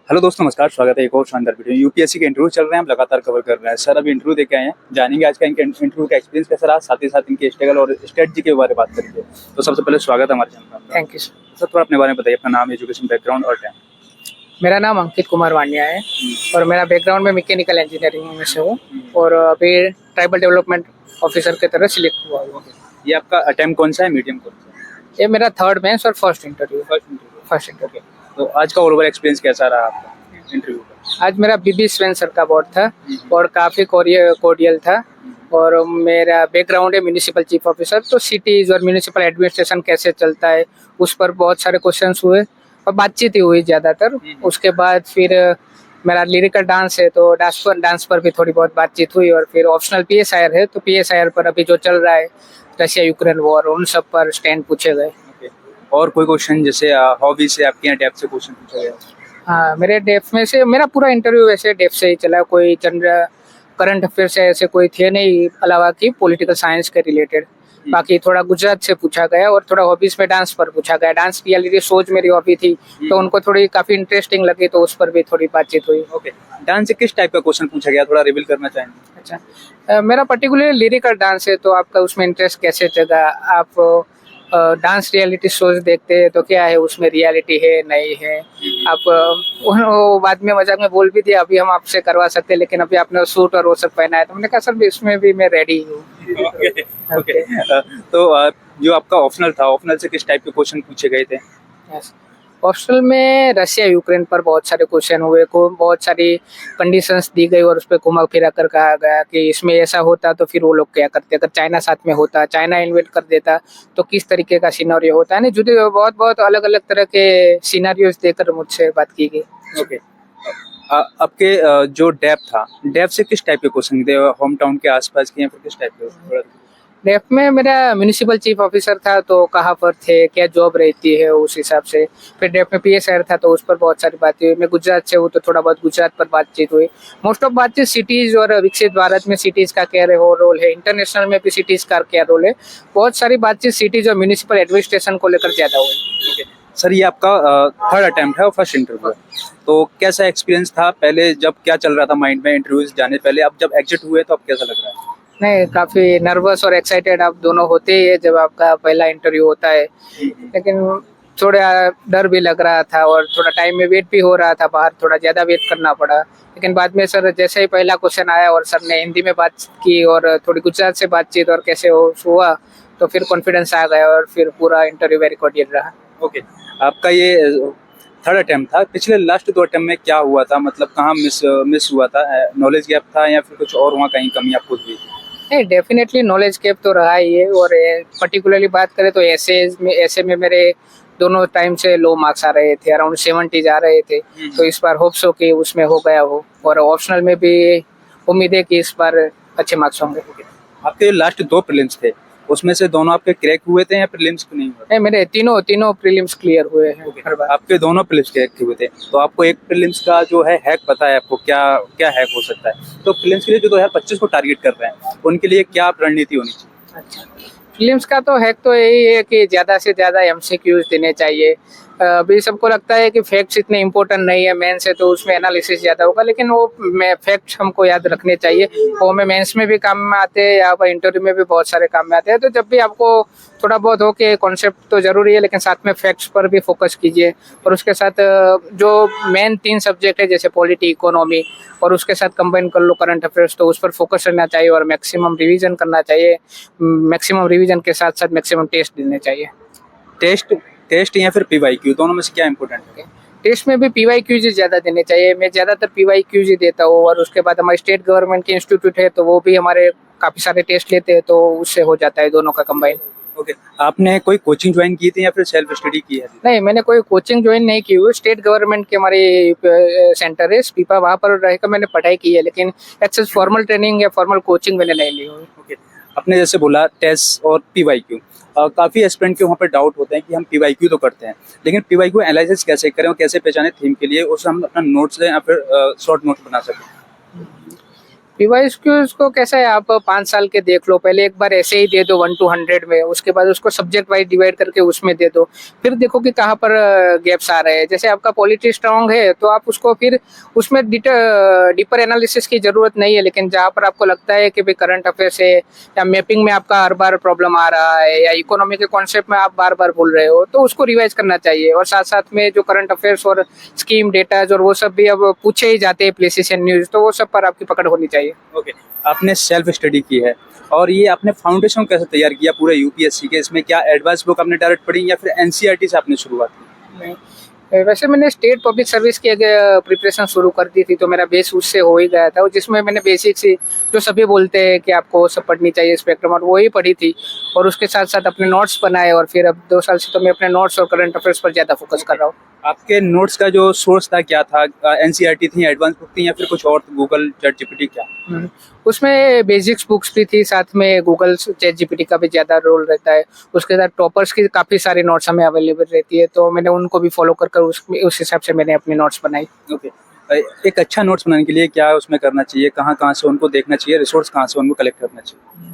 Hello दोस्तों, नमस्कार। स्वागत है एक और शानदार वीडियो। यूपीएससी के इंटरव्यू चल रहे हैं, हम लगातार कवर कर रहे हैं। सर अभी इंटरव्यू देके आए हैं, जानेंगे आज का इनके इंटरव्यू का एक्सपीरियंस कैसा रहा, साथ ही साथ इनके स्ट्रगल और स्ट्रेटजी के बारे में बात करेंगे। तो सबसे पहले स्वागत है हमारे चैनल पर। Thank you sir. सर थोड़ा अपने बारे में बताइए, अपना नाम, एजुकेशन बैकग्राउंड और टाइम। मेरा नाम अंकित कुमार वानिया है और मेरा बैकग्राउंड में मैकेनिकल इंजीनियरिंग में से हूँ और अभी ट्राइबल डेवलपमेंट ऑफिसर की तरह सिलेक्ट हुआ हूँ। ये आपका अटेम्प्ट कौन सा है, मीडियम कौन सा है? ये मेरा थर्ड मेंस और फर्स्ट इंटरव्यू। First interview. तो आज का ओवरऑल एक्सपीरियंस कैसा रहा आपका इंटरव्यू का? आज मेरा बीबी स्वेन सर का बोर्ड था और काफ़ी कोरियल था और मेरा बैकग्राउंड है म्यूनिसिपल चीफ ऑफिसर, तो सिटीज़ और म्यूनिसिपल एडमिनिस्ट्रेशन कैसे चलता है उस पर बहुत सारे क्वेश्चंस हुए और बातचीत ही हुई ज़्यादातर। उसके बाद फिर मेरा लिरिकल डांस है तो डांस पर भी थोड़ी बहुत बातचीत हुई और फिर ऑप्शनल PSIR है तो PSIR पर अभी जो चल रहा है रशिया यूक्रेन वॉर, उन सब पर स्टैंड पूछे गए। और कोई क्वेश्चन जैसे हॉबी से आपके यहाँ डेप्थ से क्वेश्चन पूछा गया? हाँ, मेरे डेफ में से मेरा पूरा इंटरव्यू वैसे डेफ से ही चला। कोई करंट अफेयर से ऐसे कोई थे नहीं, अलावा की पॉलिटिकल साइंस के रिलेटेड। बाकी थोड़ा गुजरात से पूछा गया और थोड़ा हॉबीज में डांस पर पूछा गया। डांस रियलिटी शोज मेरी हॉबी थी तो उनको थोड़ी काफी इंटरेस्टिंग लगी तो उस पर भी थोड़ी बातचीत हुई। ओके, डांस से किस टाइप का क्वेश्चन पूछा गया, थोड़ा रिवील करना चाहेंगे? अच्छा, मेरा पर्टिकुलर लिरिकल डांस है तो आपका उसमें इंटरेस्ट कैसे जगा? आप डांस रियलिटी शोज देखते हैं तो क्या है उसमें रियलिटी है नहीं है? आप वो बाद में मजाक में बोल भी दिया अभी हम आपसे करवा सकते हैं लेकिन अभी आपने सूट और वो सब पहना है, तो मैंने कहा सर इसमें भी मैं रेडी हूँ। ओके, तो जो आपका ऑप्शनल था, ऑप्शनल से किस टाइप के क्वेश्चन पूछे गए थे? ऑप्शनल में रशिया यूक्रेन पर बहुत सारे क्वेश्चन हुए को बहुत सारी कंडीशंस दी गई और उस पर घुमा फिरा कर कहा गया कि इसमें ऐसा होता तो फिर वो लोग क्या करते, अगर चाइना साथ में होता, चाइना इन्वेट कर देता तो किस तरीके का सिनेरियो होता है। जुड़े बहुत अलग अलग तरह के सिनेरियोज देकर मुझसे बात की गई। ओके, आपके जो डेप्थ था, डेप्थ से किस टाइप के क्वेश्चन थे, होम टाउन के आसपास के या फिर किस टाइप के? डेफ में मेरा म्यूनिसिपल चीफ ऑफिसर था तो कहाँ पर थे, क्या जॉब रहती है उस हिसाब से। फिर डेफ में PSIR था तो उस पर बहुत सारी बातें हुई। मैं गुजरात से हूँ तो थोड़ा बहुत गुजरात पर बातचीत हुई। मोस्ट ऑफ बातचीत सिटीज और विकसित भारत में सिटीज का क्या रोल है, इंटरनेशनल में भी सिटीज का क्या रोल है, बहुत सारी बातचीत सिटीज और म्यूनिसिपल एडमिनिस्ट्रेशन को लेकर ज्यादा हुई। सर ये आपका थर्ड अटेम्प्ट है और फर्स्ट इंटरव्यू है, तो कैसा एक्सपीरियंस था? पहले जब क्या चल रहा था माइंड में इंटरव्यूज जाने पहले, अब जब एग्जिट हुए तो अब कैसा लग रहा है? नहीं, काफी नर्वस और एक्साइटेड आप दोनों होते ही है जब आपका पहला इंटरव्यू होता है, लेकिन थोड़ा डर भी लग रहा था और थोड़ा टाइम में वेट भी हो रहा था, बाहर थोड़ा ज्यादा वेट करना पड़ा। लेकिन बाद में सर जैसे ही पहला क्वेश्चन आया और सर ने हिंदी में बात की और थोड़ी गुजरात से बातचीत और कैसे हुआ तो फिर कॉन्फिडेंस आ गया और फिर पूरा इंटरव्यू वेरी कोऑर्डिनेट रहा। ओके, आपका ये थर्ड अटेम्प्ट था, पिछले लास्ट 2 अटेम्प्ट में क्या हुआ था, मतलब कहाँ मिस हुआ था? नॉलेज गैप था या फिर कुछ और वहाँ कहीं कमी आपको हुई थी? नहीं, डेफिनेटली नॉलेज गैप तो रहा ही है और पर्टिकुलरली बात करें तो ऐसे में मेरे दोनों टाइम से लो मार्क्स आ रहे थे, अराउंड 70 आ रहे थे। तो इस बार होप्स हो कि उसमें हो गया हो और ऑप्शनल में भी उम्मीद है कि इस बार अच्छे मार्क्स होंगे। आपके लास्ट 2 प्रीलिम्स थे, उसमें से दोनों आपके क्रैक हुए थे या प्रीलिम्स नहीं हुए? नहीं, मेरे तीनों प्रीलिम्स क्लियर हुए हैं। हर बार आपके दोनों प्रीलिम्स क्रैक हुए थे, तो आपको एक प्रीलिम्स का जो है हैक पता है आपको, क्या क्या हैक हो सकता है? तो प्रीलिम्स के लिए जो 2025 को टारगेट कर रहे हैं उनके लिए क्या रणनीति होनी चाहिए? अच्छा, फिल्म्स का तो हैक तो यही है कि ज़्यादा से ज़्यादा MCQs देने चाहिए। अभी सबको लगता है कि फैक्ट्स इतने इम्पोर्टेंट नहीं है, मेंस है तो उसमें एनालिसिस ज़्यादा होगा, लेकिन वो फैक्ट्स हमको याद रखने चाहिए। वो हमें मेंस में भी काम में आते हैं, यहाँ पर इंटरव्यू में भी बहुत सारे काम में आते हैं। तो जब भी आपको थोड़ा बहुत हो कि कॉन्सेप्ट तो जरूरी है लेकिन साथ में फैक्ट्स पर भी फोकस कीजिए और उसके साथ जो मेन 3 सब्जेक्ट है जैसे पॉलिटी, इकोनॉमी और उसके साथ कंबाइन कर लो करंट अफेयर्स, तो उस पर फोकस करना चाहिए और मैक्सिमम रिवीजन करना चाहिए। मैक्सिमम रिवीजन के साथ साथ मैक्सिमम टेस्ट देने चाहिए। टेस्ट या फिर PYQ, दोनों में से क्या इंपॉर्टेंट है? टेस्ट में भी PYQs ज़्यादा देने चाहिए। मैं ज़्यादातर PYQs ही देता हूँ और उसके बाद हमारे स्टेट गवर्नमेंट के इंस्टीट्यूट है तो वो भी हमारे काफ़ी सारे टेस्ट लेते हैं तो उससे हो जाता है दोनों का कंबाइन। ओके, आपने कोई कोचिंग ज्वाइन की थी या फिर सेल्फ स्टडी की है? नहीं, मैंने कोई कोचिंग ज्वाइन नहीं की हुई। स्टेट गवर्नमेंट के हमारे सेंटर है स्पीपा, वहाँ पर रहकर मैंने पढ़ाई की है, लेकिन एक्सेस फॉर्मल ट्रेनिंग या फॉर्मल कोचिंग मैंने नहीं ली हुई। ओके, आपने जैसे बोला टेस्ट और PYQ, काफ़ी एस्पिरेंट के वहाँ पर डाउट होते हैं कि हम PYQ तो करते हैं लेकिन PYQ एनालिसिस कैसे करें और कैसे पहचाने थीम के लिए, उससे हम अपना नोट्स लें या फिर शॉर्ट नोट्स बना सकें? पीवाई क्यूज को कैसा है, आप 5 साल के देख लो, पहले एक बार ऐसे ही दे दो 1 to 100 में, उसके बाद उसको सब्जेक्ट वाइज डिवाइड करके उसमें दे दो, फिर देखो कि कहाँ पर गैप्स आ रहे हैं। जैसे आपका पॉलिटी स्ट्रांग है तो आप उसको फिर उसमें डीपर एनालिसिस की जरूरत नहीं है, लेकिन जहाँ पर आपको लगता है कि भाई करंट अफेयर्स है या मैपिंग में आपका हर बार प्रॉब्लम आ रहा है या इकोनॉमी के कॉन्सेप्ट में आप बार बार भूल रहे हो, तो उसको रिवाइज करना चाहिए। और साथ साथ में जो करंट अफेयर्स और स्कीम डेटाज और वो सब भी अब पूछे ही जाते हैं प्लेसेस एंड न्यूज, तो वो सब पर आपकी पकड़ होनी चाहिए। ओके, आपने सेल्फ स्टडी की है और ये आपने फाउंडेशन कैसे तैयार किया पूरे यूपीएससी के? इसमें क्या एडवांस बुक आपने डायरेक्ट पढ़ी या फिर एनसीईआरटी से आपने शुरुआत की? नहीं, वैसे मैंने स्टेट पब्लिक सर्विस की प्रिपरेशन शुरू कर दी थी, तो मेरा बेस उससे हो ही गया था, जिसमें मैंने बेसिक से जो सभी बोलते हैं कि आपको सब पढ़नी चाहिए स्पेक्ट्रम, और वो ही पढ़ी थी। और उसके साथ साथ अपने नोट्स बनाए, और फिर अब 2 साल से तो मैं अपने नोट्स और करंट अफेयर्स पर ज़्यादा फोकस कर रहा हूँ। आपके नोट्स का जो सोर्स था क्या था? एनसीईआरटी थी, एडवांस बुक थी या फिर कुछ और, गूगल, चैट जीपीटी, क्या? उसमें बेसिक्स बुक्स भी थी, साथ में गूगल चैट जीपीटी का भी ज़्यादा रोल रहता है। उसके साथ टॉपर्स की काफ़ी सारी नोट्स हमें अवेलेबल रहती है, तो मैंने उनको भी फॉलो कर उस हिसाब से मैंने अपनी नोट्स बनाई। ओके, एक अच्छा नोट्स बनाने के लिए क्या उसमें करना चाहिए? कहाँ से उनको देखना चाहिए? रिसोर्स कहाँ से उनको कलेक्ट करना चाहिए?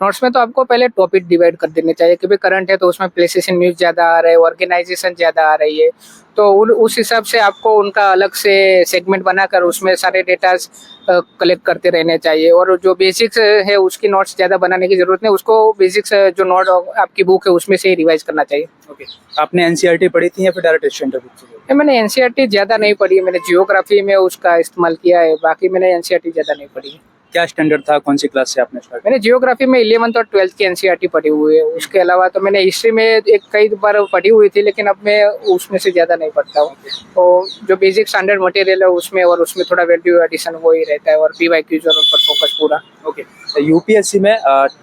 नोट्स में तो आपको पहले टॉपिक डिवाइड कर देने चाहिए कि भाई करंट है तो उसमें प्लेसेस इन न्यूज ज़्यादा आ रहे हैं, ऑर्गेनाइजेशन ज़्यादा आ रही है, तो उस हिसाब से आपको उनका अलग से सेगमेंट बनाकर उसमें सारे डेटाज कलेक्ट करते रहने चाहिए। और जो बेसिक्स है उसकी नोट्स ज़्यादा बनाने की ज़रूरत नहीं, उसको बेसिक्स जो नोट आपकी बुक है उसमें से ही रिवाइज करना चाहिए। ओके, आपने एनसीईआरटी पढ़ी थी या फिर डायरेक्ट स्टैंडर्ड बुक से? मैंने एनसीईआरटी ज़्यादा नहीं पढ़ी है, मैंने जियोग्राफी में उसका इस्तेमाल किया है, बाकी मैंने एनसीईआरटी ज़्यादा नहीं पढ़ी है। क्या स्टैंडर्ड था? कौन सी क्लास से आपने स्टार्ट? मैंने जियोग्राफी में 11th और 12th की एनसीईआरटी पढ़ी हुई है। उसके अलावा तो मैंने हिस्ट्री में एक कई बार पढ़ी हुई थी, लेकिन अब मैं उसमें से ज़्यादा नहीं पढ़ता हूँ। तो जो बेसिक स्टैंडर्ड मटेरियल है उसमें, और उसमें थोड़ा वैल्यू एडिशन वो ही रहता है, और पीवाईक्यूज और उन पर फोकस पूरा। ओके, यूपीएससी में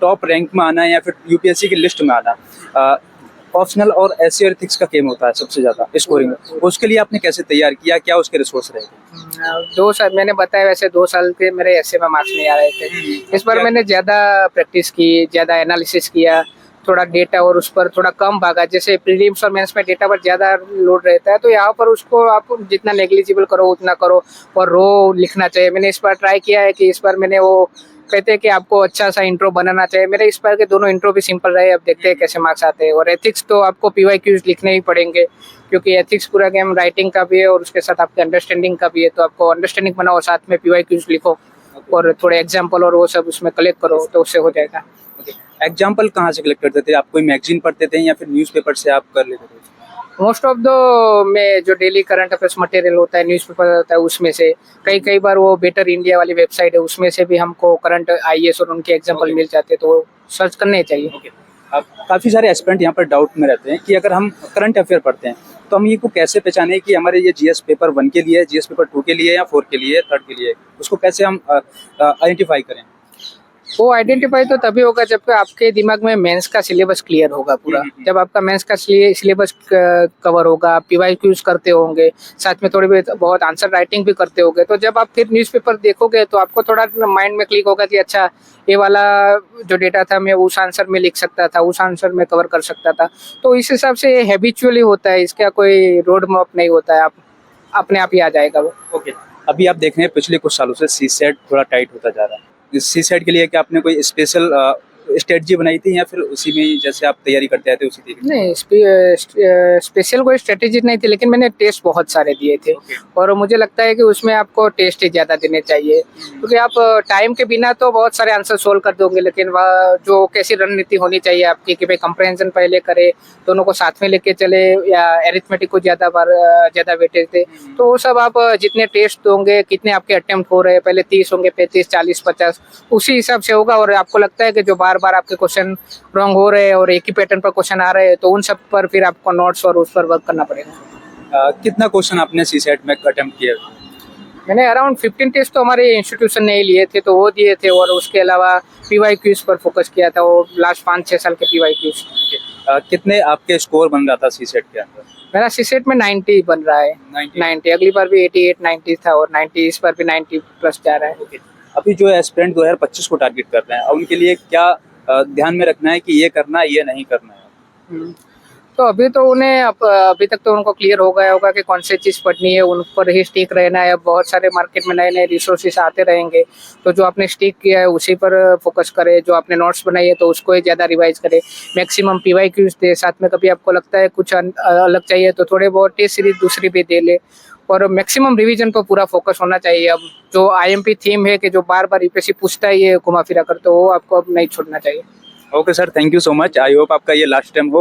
टॉप रैंक में आना या फिर यूपीएससी की लिस्ट में आना, ऑप्शनल और एससी और एथिक्स का गेम होता है सबसे ज्यादा स्कोरिंग, उसके लिए आपने कैसे तैयार किया? क्या उसके रिसोर्स रहे? 2 साल मैंने बताया, वैसे 2 साल के मेरे ऐसे में मार्क्स नहीं आ रहे थे। इस बार मैंने ज़्यादा प्रैक्टिस की, ज़्यादा एनालिसिस किया, थोड़ा डेटा और उस पर थोड़ा कम भागा। जैसे प्रीलिम्स और मेंस में डेटा पर ज़्यादा लोड रहता है, तो यहाँ पर उसको आप जितना नेग्लिजिबल करो उतना करो, और रो लिखना चाहिए। मैंने इस बार ट्राई किया है कि इस बार मैंने वो कहते हैं कि आपको अच्छा सा इंट्रो बनाना चाहिए, मेरे इस बार के दोनों इंट्रो भी सिंपल रहे। अब देखते हैं कैसे मार्क्स आते हैं। और एथिक्स तो आपको पीवाईक्यूज लिखने ही पड़ेंगे, क्योंकि एथिक्स पूरा गेम राइटिंग का भी है और उसके साथ आपके अंडरस्टैंडिंग का भी है, तो आपको अंडरस्टैंडिंग बनाओ, साथ में पीवाईक्यूज लिखो और थोड़े एग्जाम्पल और वो सब उसमें कलेक्ट करो, तो उससे हो जाएगा। एग्जाम्पल कहाँ से कलेक्ट करते थे आप? कोई मैगजीन पढ़ते थे या फिर न्यूज़पेपर से आप कर लेते थे? मोस्ट ऑफ द में जो डेली करंट अफेयर्स मटेरियल होता है, न्यूज़पेपर होता है, उसमें से कई बार वो बेटर इंडिया वाली वेबसाइट है, उसमें से भी हमको करंट आईएएस और उनके एग्जाम्पल मिल जाते हैं, तो वो सर्च करने चाहिए। ओके, अब काफ़ी सारे एस्पिरेंट यहाँ पर डाउट में रहते हैं कि अगर हम करंट अफेयर पढ़ते हैं तो हम ये को कैसे पहचाने कि हमारे ये जीएस पेपर 1 के लिए, जीएस पेपर 2 के लिए या 4 के लिए, 3rd के लिए, उसको कैसे हम आइडेंटिफाई करें? वो आइडेंटिफाई तो तभी होगा जब आपके दिमाग में मेंस का सिलेबस क्लियर होगा पूरा। जब आपका मेंस का सिलेबस कवर होगा, आप पीवाईक्यूज करते होंगे, साथ में थोड़ी बहुत आंसर राइटिंग भी करते होंगे, तो जब आप फिर न्यूज़पेपर देखोगे तो आपको थोड़ा माइंड में क्लिक होगा कि अच्छा, ये वाला जो डेटा था मैं उस आंसर में लिख सकता था, उस आंसर में कवर कर सकता था। तो इस हिसाब से हैबिचुअली होता है, इसका कोई रोड मैप नहीं होता है, आप अपने आप ही आ जाएगा वो। ओके, अभी आप देख रहे हैं पिछले कुछ सालों से सीसेट थोड़ा टाइट होता जा रहा है। इस सीसेट के लिए क्या आपने कोई स्पेशल स्ट्रेटजी बनाई थी या फिर उसी में ही जैसे आप तैयारी करते आए थे उसी तरीके? नहीं, स्पेशल कोई स्ट्रेटेजी नहीं थी, लेकिन मैंने टेस्ट बहुत सारे दिए थे। और मुझे लगता है कि उसमें आपको टेस्ट ही ज़्यादा देने चाहिए, क्योंकि आप टाइम के बिना तो बहुत सारे आंसर सोल्व कर दोगे, लेकिन वह जो कैसी रणनीति होनी चाहिए आपकी कि भाई कंप्रेहेंशन पहले करे, दोनों को साथ में लेके चले, या एरिथमेटिक को ज़्यादा वेटेज दे, तो वो सब आप जितने टेस्ट दोगे, कितने आपके अटेम्प्ट हो रहे हैं, पहले 30 होंगे, 35, 40, 50, उसी हिसाब से होगा। और आपको लगता है कि जो बार आपके क्वेश्चन रॉन्ग हो रहे हैं और एक ही पैटर्न पर क्वेश्चन आ रहे हैं, तो उन सब पर फिर आपको नोट्स और उस पर वर्क करना पड़ेगा। कितना क्वेश्चन आपने सीसेट में अटेम्प्ट किया? मैंने अराउंड 15 टेस्ट तो हमारे इंस्टीट्यूशन ने ही लिए थे, तो वो दिए थे, और उसके अलावा पीवाईक्यूज पर फोकस किया था, वो लास्ट 5-6 साल के पीवाईक्यूज। कितने आपके स्कोर बन रहा था सीसेट के अंदर? मेरा सीसेट में 90 बन रहा है। 90 अगली बार भी 88-90 था, और 90 इस बार भी 90 प्लस जा रहा है। अभी जो एस्पिरेंट 2025 को टारगेट कर रहे हैं, उनके लिए क्या ध्यान में रखना है कि ये करना है, ये नहीं करना है? तो अभी तो उन्हें अभी तक तो उनको क्लियर हो गया होगा कि कौन सी चीज़ पढ़नी है, उन पर ही स्टिक रहना है। अब बहुत सारे मार्केट में नए नए रिसोर्सेज आते रहेंगे, तो जो आपने स्टिक किया है उसी पर फोकस करें। जो आपने नोट्स बनाई है तो उसको ही ज़्यादा रिवाइज करें। मैक्सिमम PYQs दे, साथ में कभी आपको लगता है कुछ अलग चाहिए तो थोड़े बहुत टेस्ट सीरीज दूसरी भी दे ले, और मैक्सिमम रिवीजन पर पूरा फोकस होना चाहिए। अब जो IMP थीम है कि जो बार बार UPSC पूछता है ये घुमा फिरा कर, तो वो आपको अब नहीं छोड़ना चाहिए। Okay sir, thank you so much. I hope आपका ये लास्ट टाइम हो।